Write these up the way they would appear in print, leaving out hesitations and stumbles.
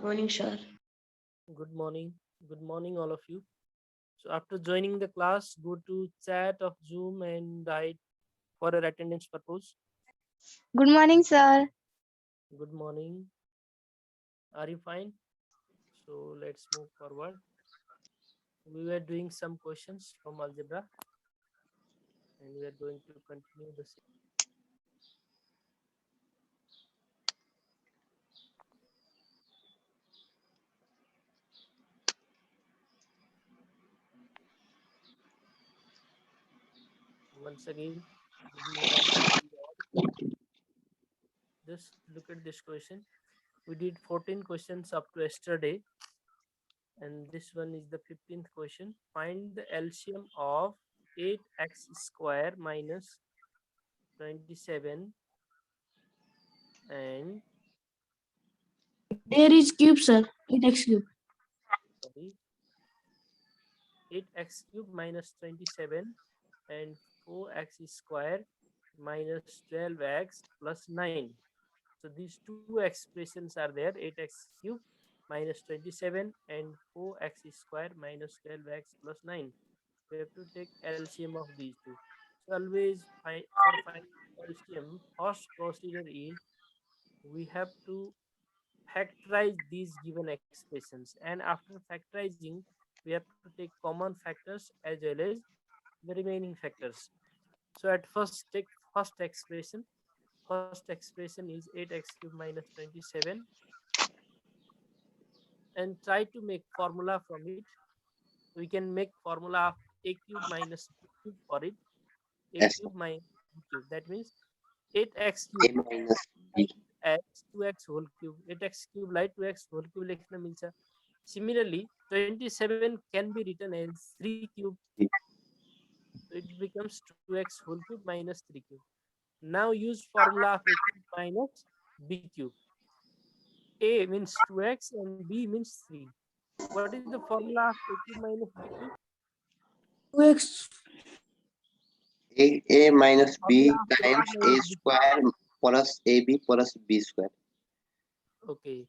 Morning, sir. Good morning. Good morning, all of you. So, after joining the class, go to chat of Zoom and write for your attendance purpose. Good morning, sir. Good morning. Are you fine? So, let's move forward. We were doing some questions from algebra and we are going to continue the same. Once again, good morning. Just look at this question. We did 14 questions up to yesterday, and this one is the 15th question. Find the LCM of 8x square minus 27 and There is cube, sir. 8x cube. sorry 8x cube minus 27 and 4x square minus 12x plus 9. So these two expressions are there, 8x cube minus 27 and 4x square minus 12x plus 9. We have to take LCM of these two. So always for finding LCM, first procedure is we have to factorize these given expressions, and after factorizing we have to take common factors as well as the remaining factors. So at first take first expression. First expression is 8x cube minus 27 and try to make formula from it. We can make formula of a cube minus b cube for it. A Yes, cube minus b cube, that means 8x a cube minus b. x 2x whole cube, 8x cube like 2x whole cube लिखना मिलता. Similarly, 27 can be written as 3 cube. So it becomes 2x whole cube minus 3 cube. Now use formula of a cube minus b cube. A means 2x and b means 3. What is the formula of a cube minus b cube? 2x. A minus b Formula of a times cube a minus b cube. square plus ab plus b square. Okay.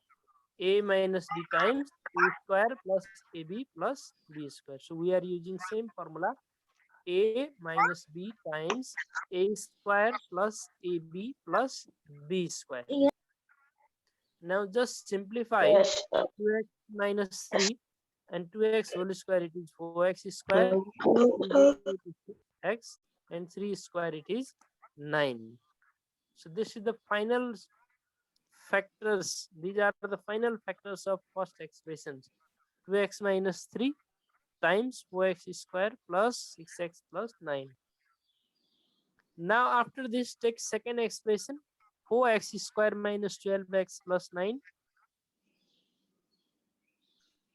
A minus b times a square plus ab plus b square. So we are using same formula. A minus b times a square plus ab plus b square. Now just simplify Yes, 2x minus 3 and 2x whole square, it is 4x square, x and 3 square it is 9. So this is the final factors. These are the final factors of first expressions. 2x minus 3 times 4x square plus 6x plus 9. Now after this, take second expression, 4x square minus 12x plus 9.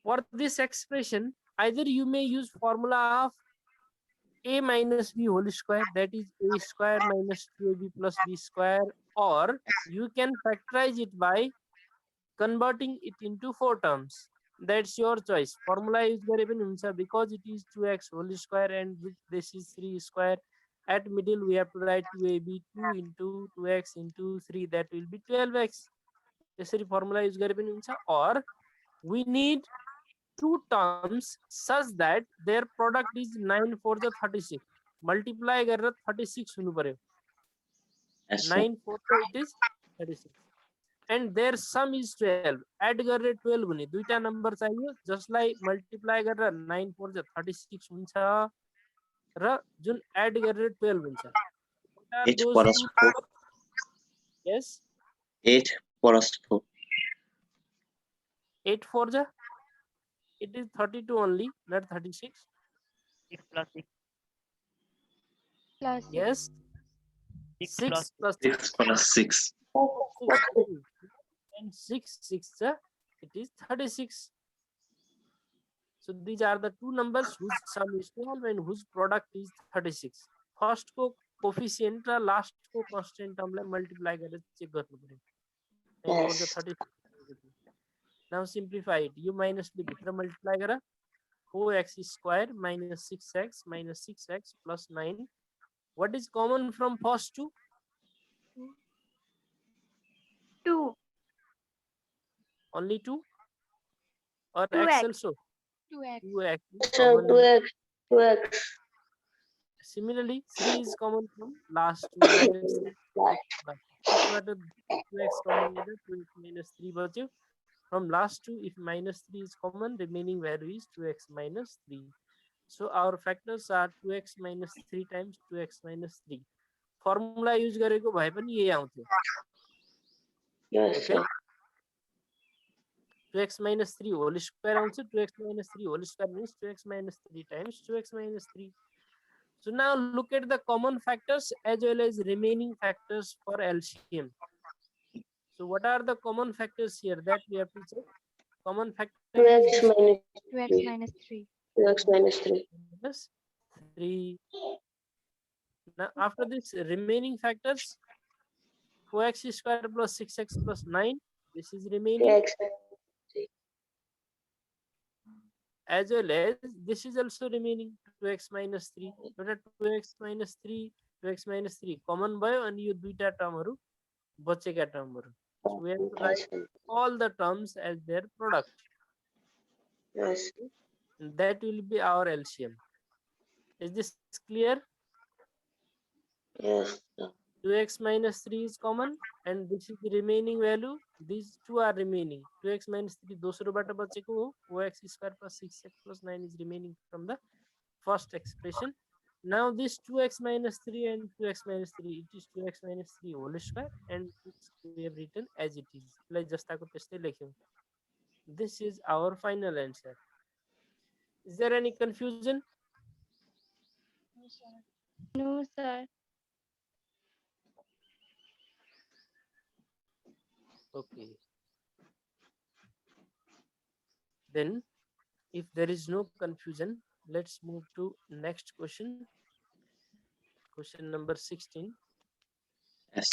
For this expression, either you may use formula of a minus b whole square, that is a square minus 2ab plus b square, or you can factorize it by converting it into 4 terms. That's your choice. Formula is because it is 2x whole square and this is 3 square. At middle we have to write 2ab, 2 into 2x into 3, that will be 12x. This formula is or we need two terms such that their product is 9 for the 36. Multiply 36 हुनु पर्यो. Yes, sir. 9 for the it is 36. And their sum is 12. Add गरेर 12 हुने दुईटा number चाहियो जसलाई multiply गरेर 9 for the 36 हुन्छ र जुन add गरेर 12 हुन्छ. What are 8 those plus two? 4. Yes. 8 plus 4. 8 for the it is 32 only, not 36. 6 plus 6. Plus Yes. 6 plus 6 plus 6. 6 and 6 6 it is 36. So these are the two numbers whose sum is 12 and whose product is 36. First को coefficient र last को constant termलाई multiply गरेर check गर्नु पर्यो. And for the 36. Now simplify it. You minus b भित्र multiply गर 4x square minus 6x plus 9. What is common from first two? 2. Only 2. or 2x. x also? 2x. 2x is Sir, common. 2x. 2x. Similarly, 3 is common from last two minus 3. But 2x common is 2x minus 3 बच्यो. From last two, if minus 3 is common, remaining value is 2x minus 3. So our factors are 2x minus 3 times 2x minus 3. Formula use गरेको भए पनि यही आउँथ्यो. Yes, Okay. sir. 2x minus 3 whole square आउँछ. 2x minus 3 whole square means 2x minus 3 times 2x minus 3. So now look at the common factors as well as remaining factors for LCM. So what are the common factors here that we have to check? Common factor 2x is minus 2x minus 3. 2x minus 3. minus 3. Now after this remaining factors, 4x square plus 6x plus 9. This is remaining. 3x. As well as this is also remaining 2x minus 3. What are 2x minus 3? 2x minus 3 common भयो अनि यो दुईटा टर्महरु बचेका टर्महरु. So we have to write all the terms as their product. Yes. And that will be our LCM. Is this clear? Yes, sir. 2x minus 3 is common and this is the remaining value. These two are remaining. 2x minus 3 दोस्रोबाट बचेको हो. 4x square plus 6x plus 9 is remaining from the first expression. Now this 2x minus 3 and 2x minus 3, it is 2x minus 3 whole square and we have written as it is. Like जस्ताको त्यस्तै लेख्यौं. This is our final answer. Is there any confusion? No, sir. Okay. Then, if there is no confusion, let's move to next question. Question number 16. Yes.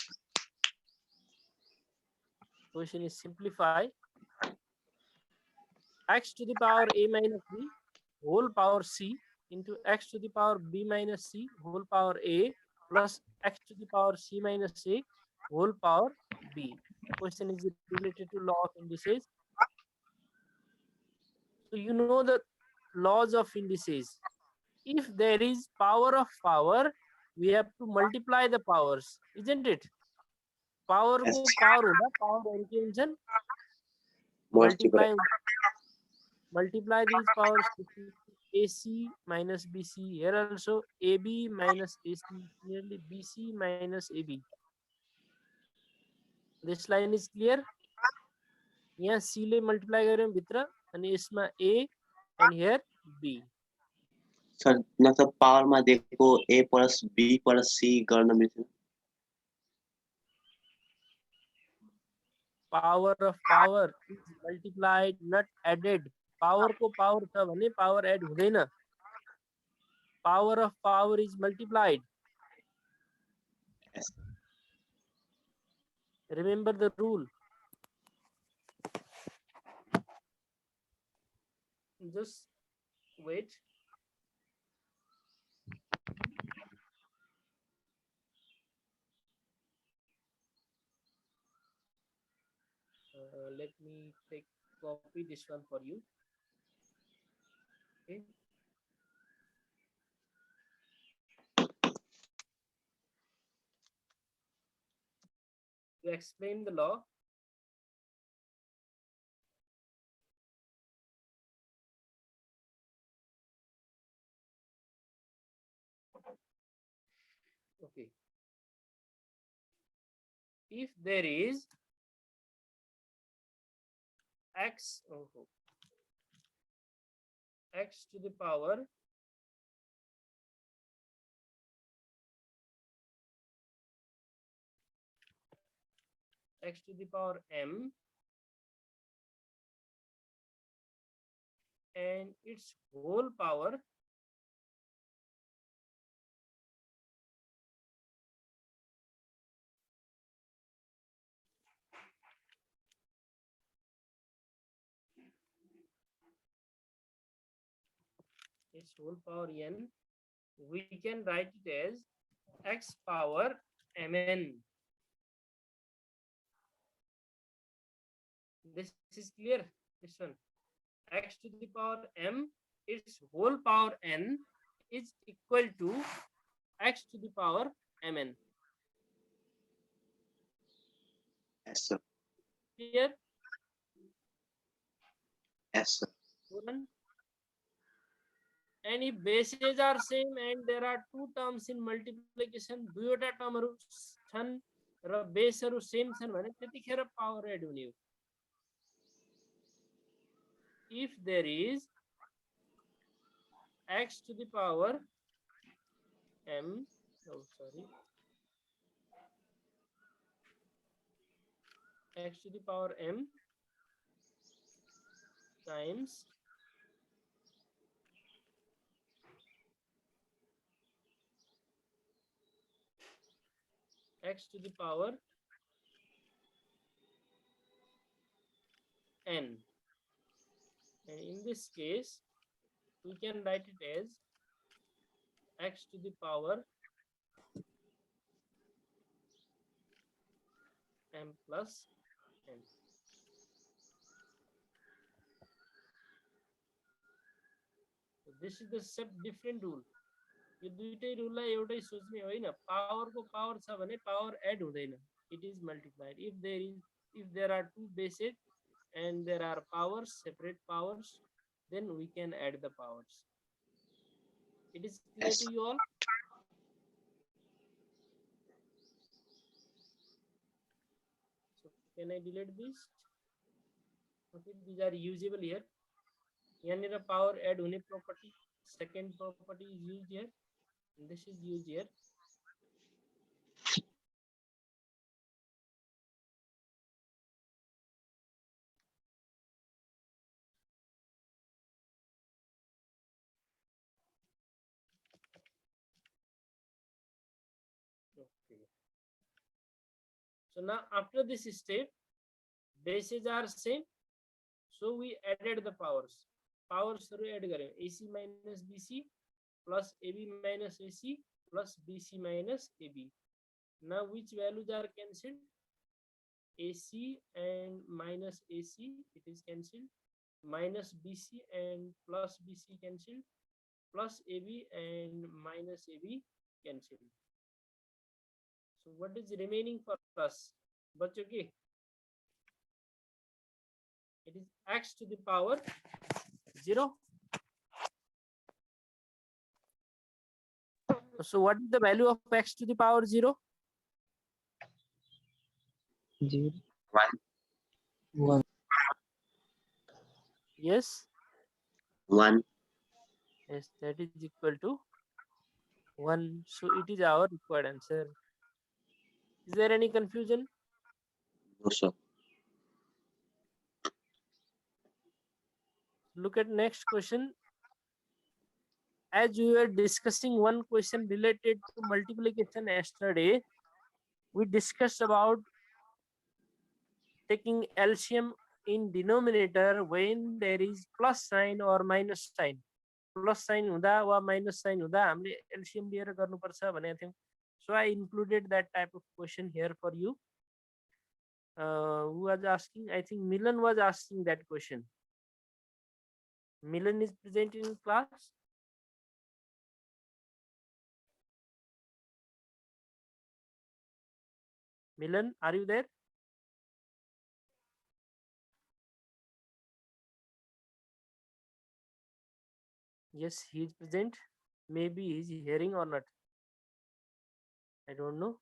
Question is simplify x to the power a minus b whole power c into x to the power b minus c whole power a plus x to the power c minus a whole power b. Question is related to law of indices. So you know the laws of indices. If there is power of power, we have to multiply the powers, isn't it? Power Yes. को power हुँदा power के हुन्छन्? Multiply. Multiply these powers. AC minus BC. Here also AB minus AC, nearly BC minus AB. This line is clear. यहाँ C ले multiply गर्यौं भित्र अनि यसमा A and here B. Sir मतलब पावरमा दिएको a plus b plus c गर्न मिल्छ. Power of power is multiplied, not added. Power को power छ भने power add हुँदैन. Power of power is multiplied. Yes. Remember the rule. Just wait. Let me copy this one for you. Okay. To explain the law, okay. If there is x to the power x to the power m and its whole power n, we can write it as x power mn. This is clear. This one. x to the power m, its whole power n is equal to x to the power mn. Yes, sir. Clear? Yes, sir. And if bases are same and there are two terms in multiplication, दुईवटा टर्महरु छन् र बेसहरु same छन् भने त्यतिखेर power add हुने हो. If there is x to the power m, oh sorry, x to the power m times x to the power n, and in this case we can write it as x to the power m plus n. So this is the step different rule. यो दुईटै रुललाई एउटै सोच्ने होइन. पावरको power छ भने power add हुँदैन, it is multiplied. if there are two bases and there are powers, separate powers, then we can add the powers. It is clear Yes, to you all? So can I delete this? Okay, these are usable here. यहाँनिर power add हुने property, second property is used here. And this is used here. Okay. So now after this step, bases are same, so we added the powers. Powers add करें. AC minus BC plus AB minus AC plus BC minus AB. Now which values are cancelled? AC and minus AC, it is cancelled. Minus BC and plus BC cancelled. Plus AB and minus AB cancelled. So what is remaining for us? But okay, it is x to the power 0. So what is the value of x to the power 0? 0. 1. 1. Yes. 1. Yes, that is equal to 1. So it is our required answer. Is there any confusion? No, sir. Look at next question. As we were discussing one question related to multiplication yesterday, we discussed about taking LCM in denominator when there is plus sign or minus sign. Plus sign हुँदा वा minus sign हुँदा हामीले LCM लिएर गर्नुपर्छ भनेको थियौं. So I included that type of question here for you. Who was asking? I think Milan was asking that question. Milan is present in class. Milan, are you there? Yes, he is present. Maybe he is hearing or not. I don't know.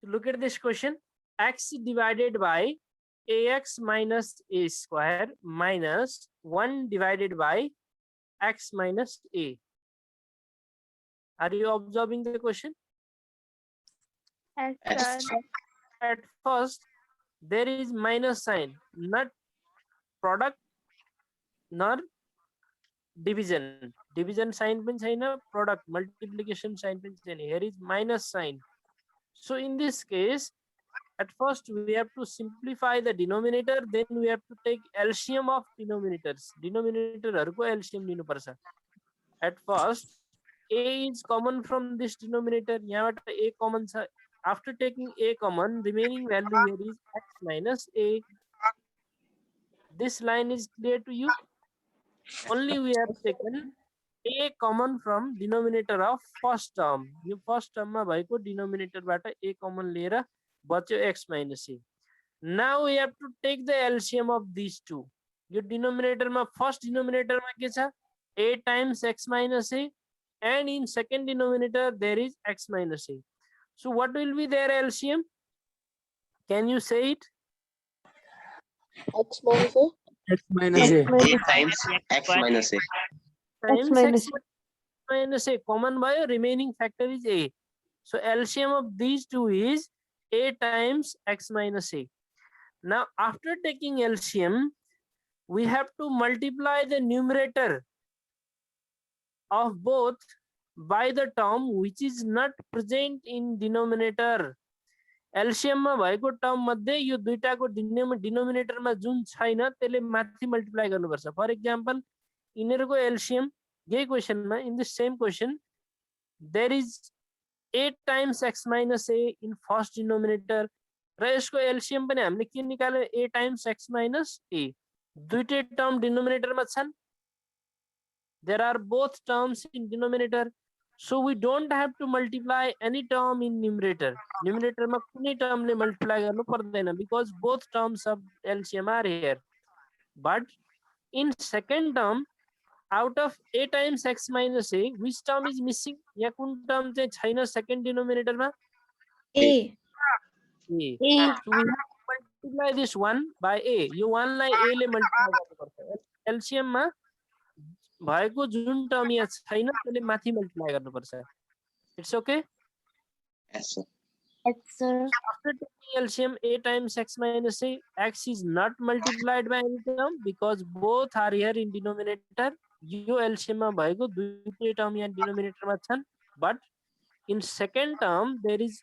Look at this question. X divided by ax minus a square minus 1 divided by x minus a. Are you observing the question? Yes, Yes. sir. At first, there is minus sign, not product nor division. Division sign means product, multiplication sign means here is minus sign. So in this case, at first we have to simplify the denominator, then we have to take LCM of denominators. Denominator LCM लिनुपर्छ. At first, a is common from this denominator. यहाँबाट a common छ. After taking a common, remaining value here is x minus a. This line is clear to you? Only we have taken a common from denominator of first term. Yo first term मा भएको denominator बाट a common लिएर बच्यो x minus a. Now we have to take the LCM of these two. Yo denominator मा first denominator मा के छ? A times x minus a, and in second denominator there is x minus a. So what will be their LCM? Can you say it? X minus a. X minus a. A times x minus a. Times minus x minus a. Common by remaining factor is a. So LCM of these two is a times x minus a. Now after taking LCM, we have to multiply the numerator of both by the term which is not present in denominator. LCM मा भएको term मध्ये यो दुईटाको denominator मा जुन छैन त्यसले माथि multiply गर्नुपर्छ. For example यिनीहरुको LCM यही क्वेशनमा, in the same question, there is a times x minus a in first denominator, र यसको LCM पनि हामीले के निकाल्यो? a times x minus a. दुईटै टर्म डिनोमिनेटर मा छन्. There are both terms in denominator, so we don't have to multiply any term in numerator. Numerator मा कुनै टर्मले मल्टिप्लाई गर्नु पर्दैन because both terms of LCM are here. But in second term, out of a times x minus a, which term is missing? यहाँ कुन term चाहिँ छैन second denominator मा? A. A. So we have to multiply this one by a. Yo one lie a ले multiply गर्नुपर्छ. LCM मा भएको जुन term यहाँ छैन त्यसले माथि मल्टिप्लाई गर्नुपर्छ. It's okay? Yes, sir. Yes, sir. After taking LCM, a times x minus a, x is not multiplied by any term because both are here in denominator. Yo LCM मा भएको दुईटै term यहाँ denominator मा छन्. But in second term there is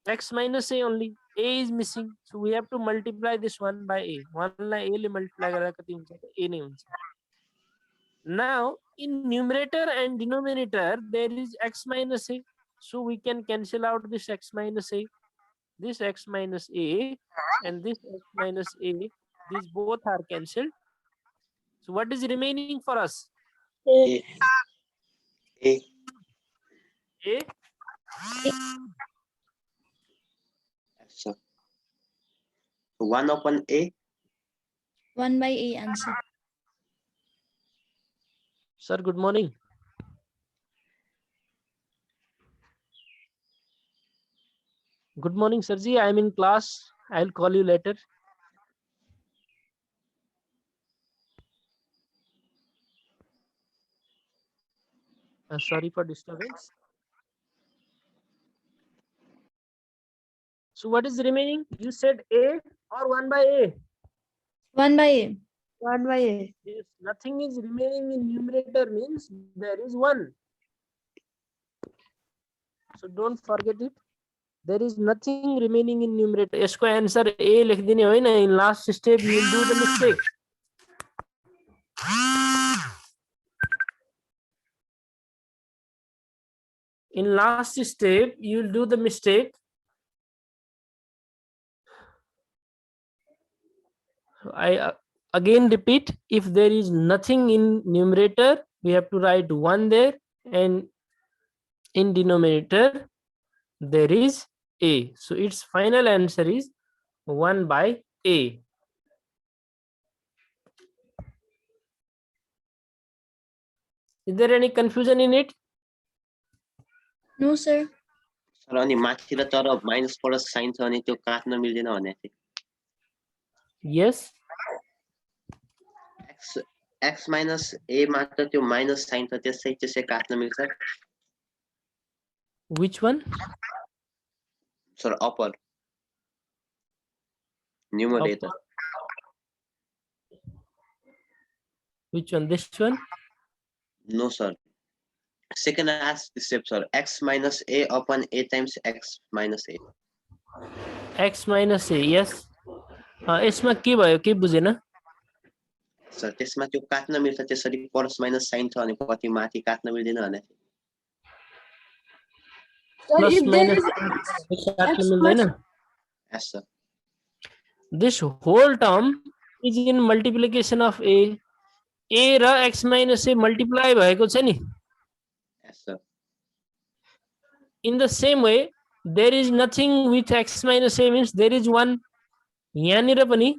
x minus a only. A is missing, so we have to multiply this one by a. One lie a ले multiply गर्दा कति हुन्छ? A नै हुन्छ. Now in numerator and denominator there is x minus a, so we can cancel out this x minus a, this x minus a, and this x minus a. These both are cancelled. So what is remaining for us? A. A. A. Yes, sir. 1 upon a. 1 by a answer. Sir, good morning. Good morning, Sirji. I am in class. I'll call you later. Sorry for disturbance. So what is remaining? You said a or 1 by a? 1 by a. 1 by a. If nothing is remaining in numerator means there is 1. So don't forget it. There is nothing remaining in numerator. इसको answer A लिख देने होई ना. In last step you will do the mistake. In last step you will do the mistake. I again repeat, if there is nothing in numerator, we have to write 1 there, and in denominator there is a. So its final answer is 1 by a. Is there any confusion in it? No, sir. Sir अनि माथि र तर minus plus sign छ अनि त्यो काट्न मिल्दैन भने चाहिँ Yes. x minus a मात्र त्यो माइनस साइन छ त्यसै काट्न मिल्छ Which one? Sir upper numerator Which one? This one? No sir second step sir, x minus a upon a times x minus a. X minus a, yes. यसमा के भयो के बुझेन? सर त्यसमा त्यो काट्न मिल्छ त्यसरी प्लस माइनस साइन छ अनि कति माथि काट्न मिल्दैन भने प्लस माइनस काट्न मिल्दैन? Yes sir this whole term is in multiplication of a र x minus a multiply भएको छ नि. Yes, sir. In the same way, there is nothing with x minus a means there is 1. यहाँनिर पनि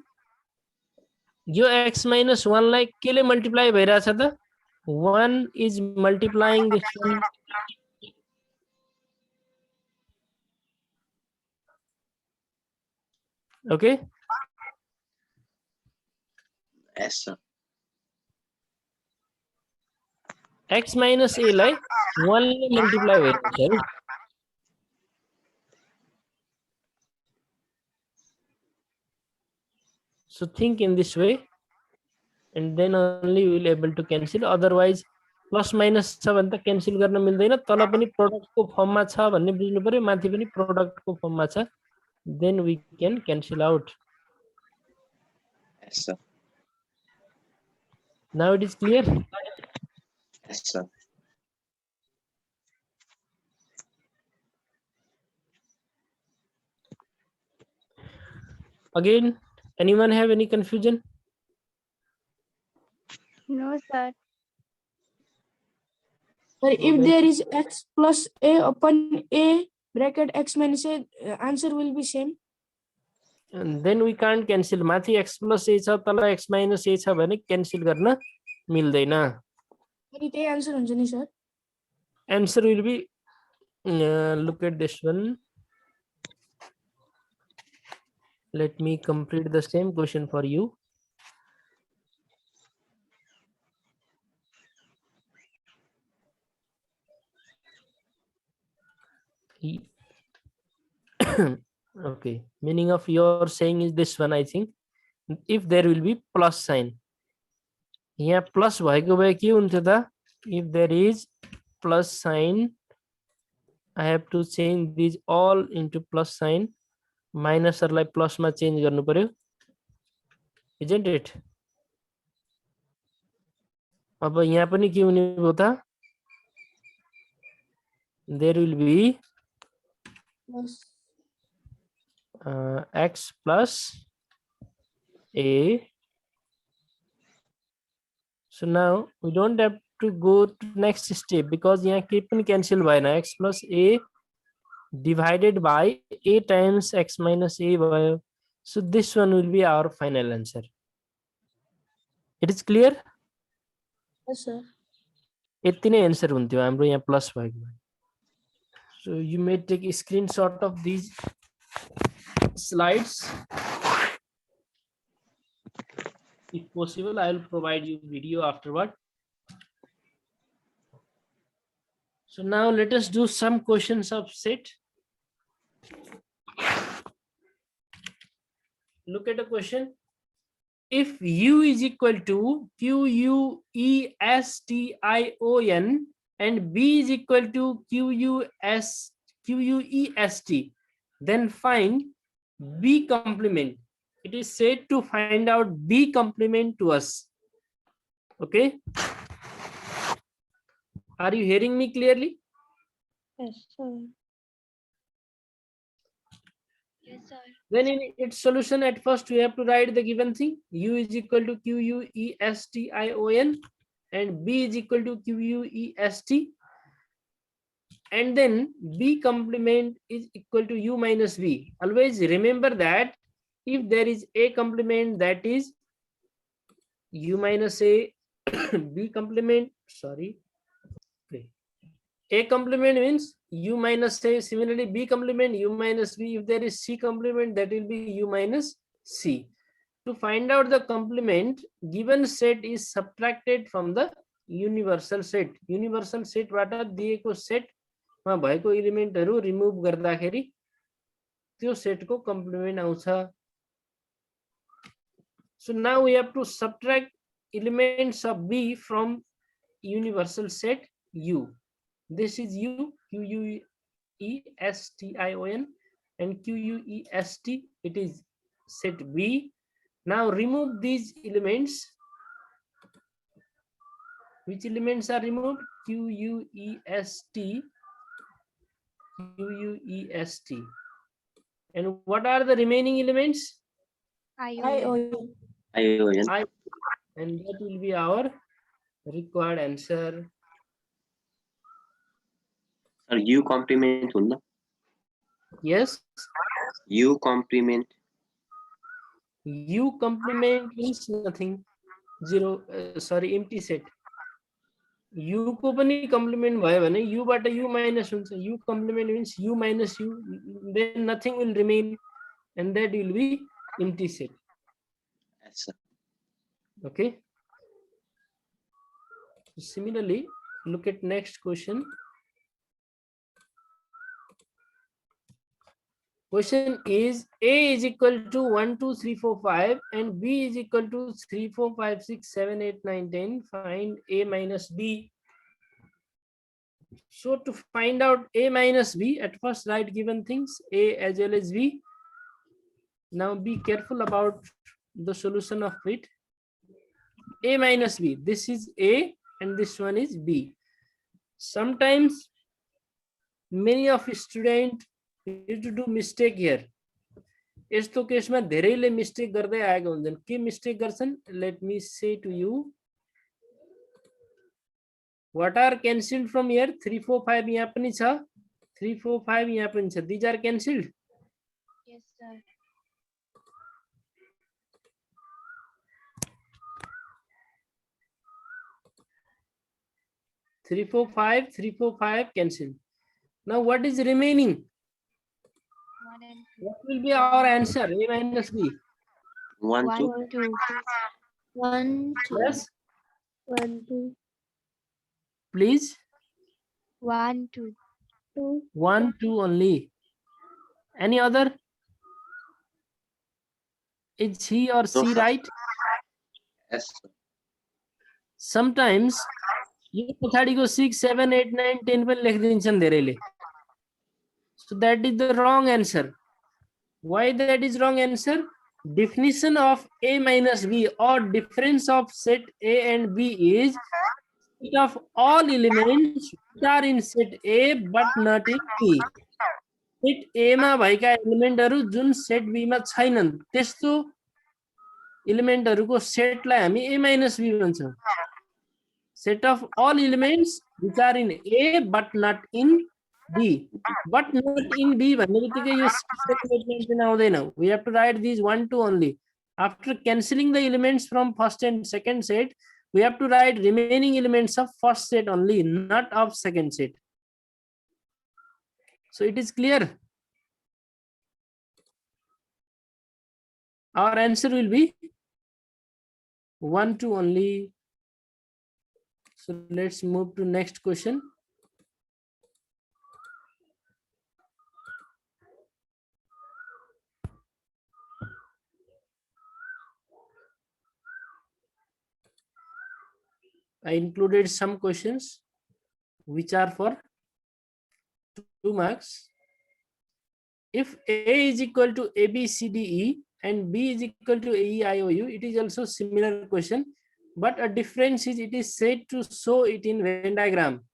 यो x minus 1 लाई केले multiply भइरहेछ त 1 is multiplying this one. Okay. Yes, sir. x minus a लाई 1 ले multiply भइरहेछ है. So think in this way and then only we will able to cancel. Otherwise plus minus छ भने त cancel गर्न मिल्दैन. तल पनि product को form मा छ भन्ने बुझ्नु पर्यो, माथि पनि product को form मा छ. Then we can cancel out. Yes, sir. Now it is clear. Yes, sir. Again, anyone have any confusion? No, sir. But if there is x plus a upon a bracket x minus a, answer will be same. And then we can't cancel. माथि x plus a छ तल x minus a छ भने cancel गर्न मिल्दैन. अनि त्यही answer हुन्छ नि sir. Answer will be look at this one. Let me complete the same question for you. Okay, meaning of your saying is this one, I think. If there will be plus sign. यहाँ plus भएको भए के हुन्थ्यो त? If there is plus sign, I have to change these all into plus sign. माइनसहरुलाई प्लसमा change गर्नु पर्यो, isn't it? अब यहाँ पनि के हुने भयो त? There will be Plus x plus a. So now we don't have to go to next step because यहाँ के पनि cancel भएन. X plus a divided by a times x minus a भयो. So this one will be our final answer. It is clear? yes sir. यति नै answer हुन्थ्यो हाम्रो यहाँ plus भएको. So you may take a screenshot of these slides. If possible, I will provide you video afterward. So now let us do some questions of set. Look at the question. If u is equal to QUESTION and b is equal to QUEST, then find b complement. It is said to find out b complement to us. Okay. Are you hearing me clearly? Yes, sir. Yes sir. Then in its solution, at first we have to write the given thing. U is equal to QUESTION and b is equal to QUEST. And then b complement is equal to u minus v. Always remember that if there is a complement, that is u minus a, b complement, sorry. A complement means u minus a, similarly b complement u minus v. If there is c complement, that will be u minus c. To find out the complement, given set is subtracted from the universal set. Universal set बाट दिएको set मा भएको एलिमेन्टहरु remove गर्दाखेरि त्यो सेटको complement आउँछ. So now we have to subtract elements of b from universal set u. This is u, QUESTION and QUEST. It is set b. Now remove these elements. Which elements are removed? QUEST. And what are the remaining elements? ION. ION. And that will be our required answer. Sir, U complement हुन्न? Yes, U complement. U complement means nothing. Zero, sorry, empty set. U को पनि complement भयो भने U बाट U minus हुन्छ. U complement means U minus U, then nothing will remain, and that will be empty set. Yes, sir. Okay. Similarly, look at next question. Question is A is equal to 1, 2, 3, 4, 5 and B is equal to 3, 4, 5, 6, 7, 8, 9, 10. Find A minus B. So to find out A minus B, at first write given things A as well as B. Now be careful about the solution of it. A minus B, this is A and this one is B. Sometimes many of students used to do mistake here. यस्तो केसमा धेरैले mistake गर्दै आएका हुन्छन्. के mistake गर्छन्? Let me say to you. What are cancelled from here? 3, 4, 5 यहाँ पनि छ. 3, 4, 5 यहाँ पनि छ. These are cancelled. Yes, sir. Three, 4, 5, 3, 4, 5 cancelled. Now what is remaining? 1 and What will be our answer? A minus B. 1, 2. 1, 2. 1, 2. Yes, 1, 2. please. 1, 2. 2. 1, 2 only. Any other? Is he or she sir. right? Yes, sir. Sometimes यो पछाडिको 6, 7, 8, 9, 10 पनि लेखिदिन्छन् धेरैले. So that is the wrong answer. Why that is wrong answer? Definition of A minus B or difference of set A and B is set of all elements which are in set A but not in B. Set A मा भएका एलिमेन्टहरु जुन set B मा छैनन् त्यस्तो एलिमेन्टहरुको सेटलाई हामी A minus B भन्छौं. Set of all elements which are in A but not in B. But not in B भन्ने बित्तिकै यो element चाहिँ आउँदैन. We have to write these 1, 2 only. After cancelling the elements from first and second set, we have to write remaining elements of first set only, not of second set. So it is clear. Our answer will be 1, 2 only. So let's move to next question. I included some questions which are for 2 marks. If A is equal to ABCDE and B is equal to AEIOU, it is also similar question, but a difference is it is said to show it in Venn diagram.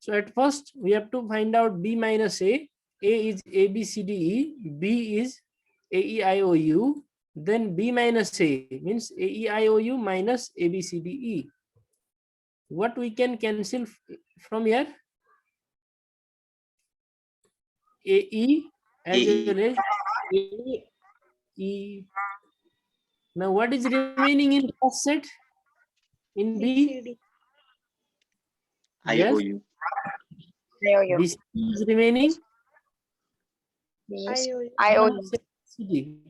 So at first we have to find out B minus A. A is ABCDE, B is AEIOU, then B minus A means AEIOU minus ABCDE. What we can cancel from here? AE as well as AE. Now what is remaining in first set? In B? IOU. This is remaining.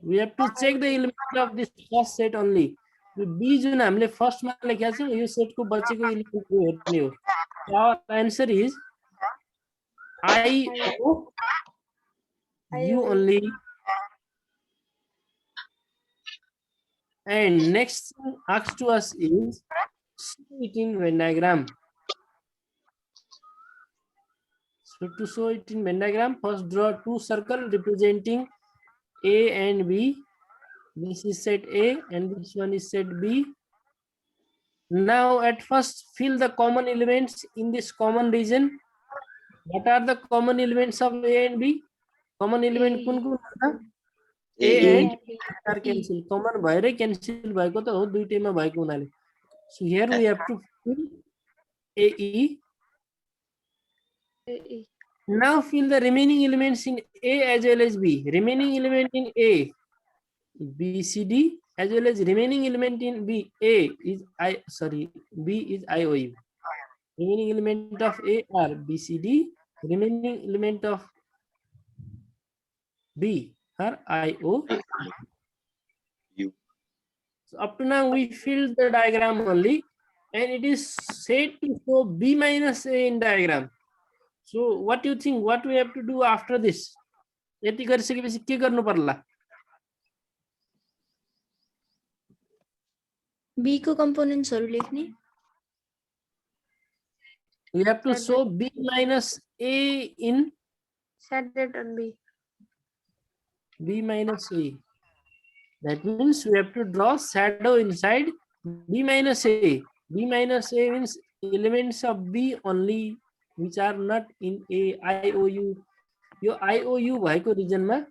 We have to check the element of this first set only. B जुन हामीले first मा लेखेका छौं यो set को बचेको element हेर्ने हो. Our answer is IOU only. And next asked to us is show it in Venn diagram. So to show it in Venn diagram, first draw 2 circles representing A and B. This is set A and this one is set B. Now at first fill the common elements in this common region. What are the common elements of A and B? Common element kun kun A A and B are cancel. Common भएर cancel भएको त हो दुईटैमा भएको हुनाले. So here we have to fill AE. Now fill the remaining elements in A as well as B. Remaining element in A, B, C, D, as well as remaining element in B. A is B is IOU. Remaining element of A are B, C, D. Remaining element of B are IO. U. So up to now we filled the diagram only, and it is said to show B minus A in diagram. So what do you think? What we have to do after this? यति गरिसकेपछि के गर्नु पर्ला? B को components हरु लेख्ने. We have to show B minus A in Set that on B. B minus A. That means we have to draw shadow inside B minus A. B minus A means elements of B only which are not in A. IOU. Yo IOU भएको रिजनमा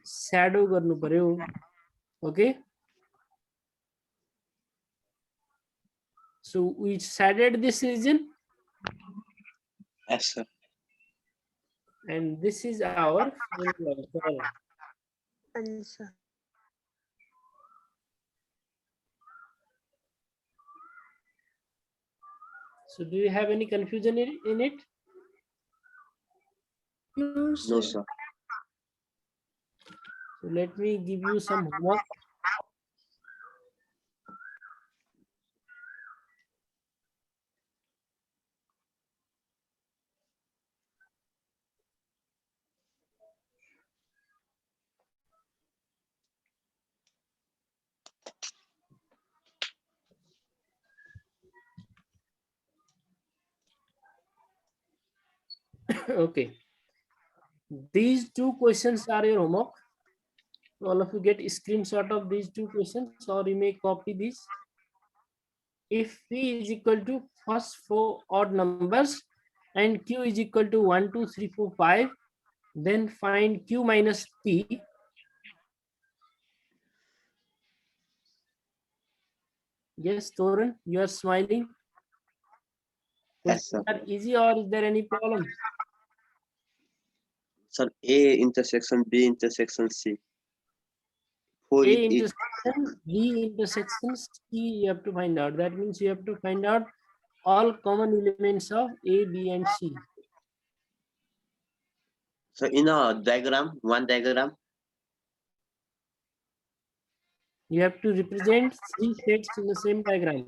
shadow गर्नु पर्यो. Okay. So we shaded this region. Yes, sir. And this is our final Answer. So do you have any confusion in it? No, No, sir. So let me give you some homework. Okay. These two questions are your homework. All of you get a screenshot of these two questions, or you may copy these. If P is equal to first four odd numbers and Q is equal to 1, 2, 3, 4, 5, then find Q minus P. Yes, Toran, you are smiling. Yes, sir. Questions are easy, or is there any problem? Sir, A intersection B intersection C. Four A is intersection, B intersection, C you have to find out. That means you have to find out all common elements of A, B, and C. so in a diagram, one diagram. You have to represent three sets in the same diagram.